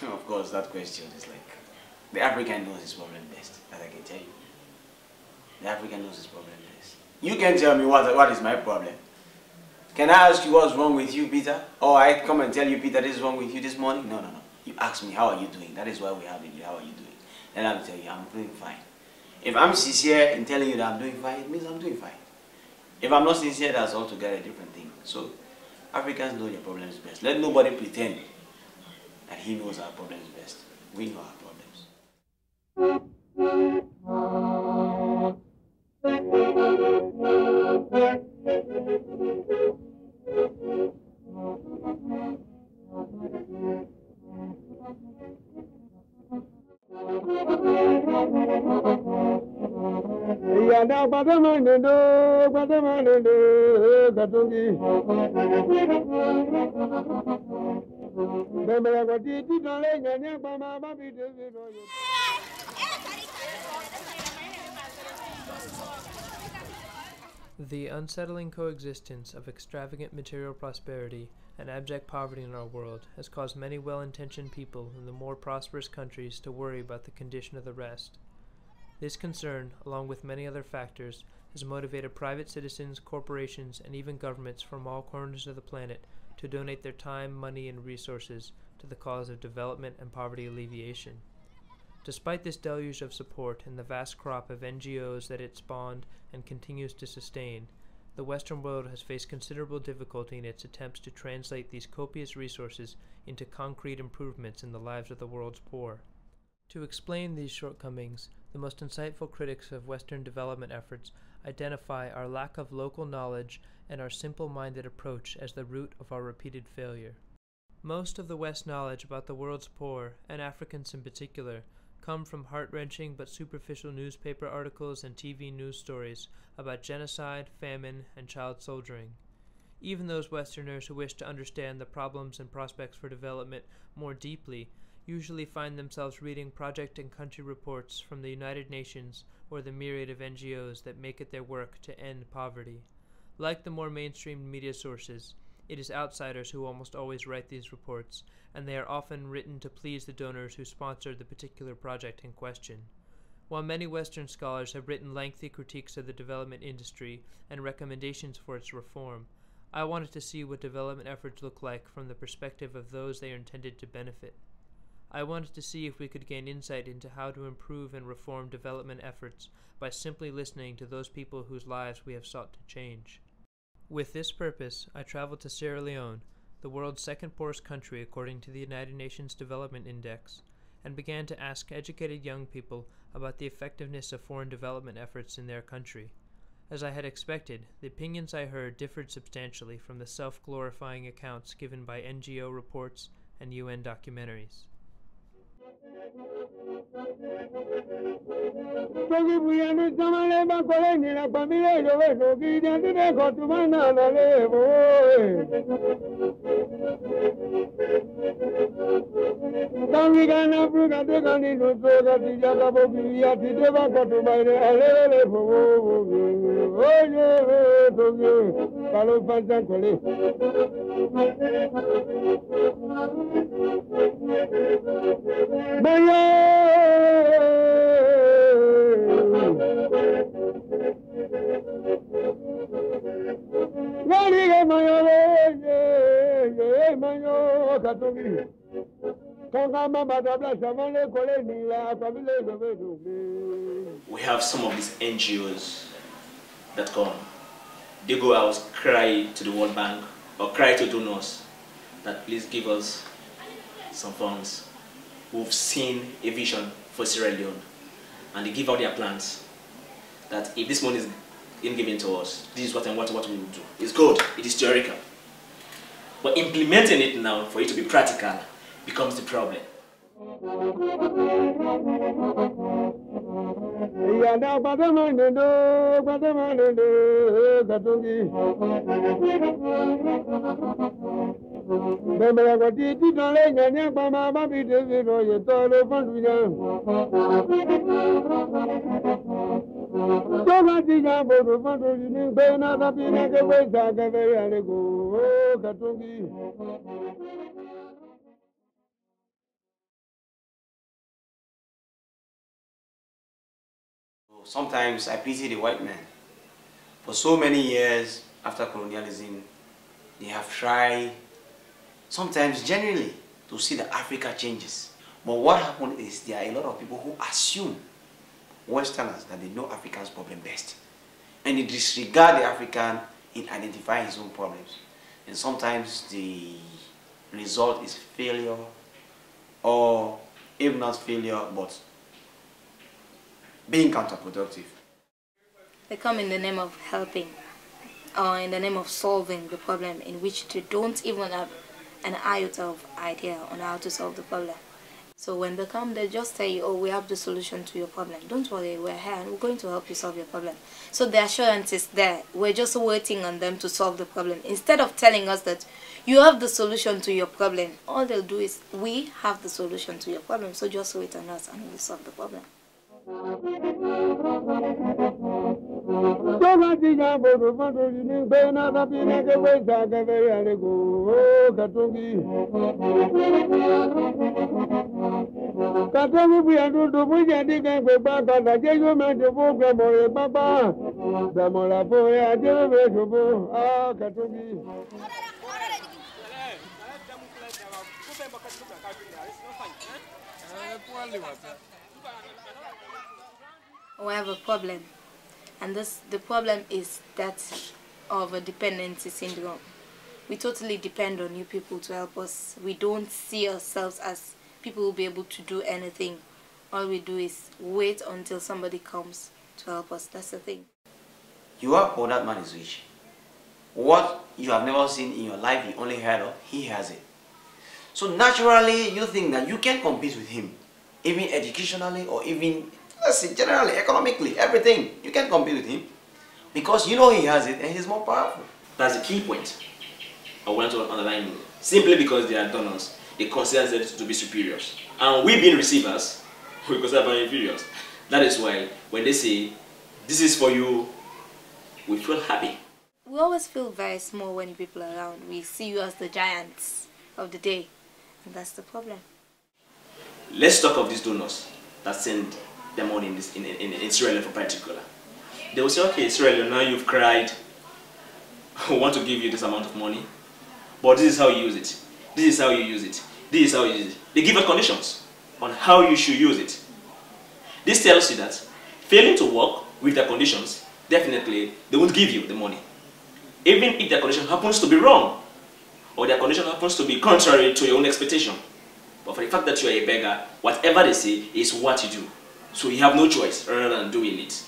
Of course, that question is like, the African knows his problem best, that I can tell you. The African knows his problem best. You can tell me what is my problem. Can I ask you what's wrong with you, Peter? Or I come and tell you, Peter, this is wrong with you this morning? No, no, no. You ask me, how are you doing? That is why we have it here. How are you doing? Then I'll tell you, I'm doing fine. If I'm sincere in telling you that I'm doing fine, it means I'm doing fine. If I'm not sincere, that's altogether a different thing. So, Africans know their problems best. Let nobody pretend that he knows our problems best. We know our problems. The unsettling coexistence of extravagant material prosperity and abject poverty in our world has caused many well-intentioned people in the more prosperous countries to worry about the condition of the rest. This concern, along with many other factors, has motivated private citizens, corporations, and even governments from all corners of the planet to donate their time, money, and resources to the cause of development and poverty alleviation. Despite this deluge of support and the vast crop of NGOs that it spawned and continues to sustain, the Western world has faced considerable difficulty in its attempts to translate these copious resources into concrete improvements in the lives of the world's poor. To explain these shortcomings, the most insightful critics of Western development efforts identify our lack of local knowledge and our simple-minded approach as the root of our repeated failure. Most of the West's knowledge about the world's poor, and Africans in particular, come from heart-wrenching but superficial newspaper articles and TV news stories about genocide, famine, and child soldiering. Even those Westerners who wish to understand the problems and prospects for development more deeply usually find themselves reading project and country reports from the United Nations or the myriad of NGOs that make it their work to end poverty. Like the more mainstream media sources, it is outsiders who almost always write these reports, and they are often written to please the donors who sponsored the particular project in question. While many Western scholars have written lengthy critiques of the development industry and recommendations for its reform, I wanted to see what development efforts look like from the perspective of those they are intended to benefit. I wanted to see if we could gain insight into how to improve and reform development efforts by simply listening to those people whose lives we have sought to change. With this purpose, I traveled to Sierra Leone, the world's second poorest country according to the United Nations Development Index, and began to ask educated young people about the effectiveness of foreign development efforts in their country. As I had expected, the opinions I heard differed substantially from the self-glorifying accounts given by NGO reports and UN documentaries. We have some of these NGOs that come. They go out, cry to the World Bank or cry to donors that please give us some funds. We've seen a vision for Sierra Leone, and they give out their plans that if this money is given to us, this is what we will do. It's good, it is theoretical. But implementing it now for it to be practical becomes the problem. Sometimes I pity the white man. For so many years after colonialism, they have tried, sometimes genuinely, to see that Africa changes. But what happened is there are a lot of people who assume, Westerners, that they know Africans' problem best. And they disregard the African in identifying his own problems. And sometimes the result is failure, or if not failure, but being counterproductive. They come in the name of helping, or in the name of solving the problem, in which they don't even have an iota of idea on how to solve the problem. So when they come, they just tell you, oh, we have the solution to your problem. Don't worry, we're here and we're going to help you solve your problem. So the assurance is there. We're just waiting on them to solve the problem. Instead of telling us that you have the solution to your problem, all they'll do is, we have the solution to your problem, so just wait on us and we'll solve the problem. We have a problem, and the problem is that of a dependency syndrome. We totally depend on you people to help us. We don't see ourselves as people who will be able to do anything. All we do is wait until somebody comes to help us. That's the thing. You are poor, that man is rich. What you have never seen in your life, you only heard of, he has it. So naturally, you think that you can compete with him, even educationally or even, let's say, generally, economically, everything. You can compete with him because you know he has it and he's more powerful. That's the key point I want to underline. Simply because they are donors, they consider themselves to be superiors. And we being receivers, we consider them inferiors. That is why when they say, this is for you, we feel happy. We always feel very small when people are around. We see you as the giants of the day. And that's the problem. Let's talk of these donors that send their money in Sierra Leone in particular. They will say, okay, Sierra Leone, now you've cried. We want to give you this amount of money. But this is how you use it. This is how you use it. This is how you use it. They give us conditions on how you should use it. This tells you that failing to work with the conditions, definitely they won't give you the money. Even if their condition happens to be wrong, or their condition happens to be contrary to your own expectation. But for the fact that you are a beggar, whatever they say is what you do. So you have no choice rather than doing it.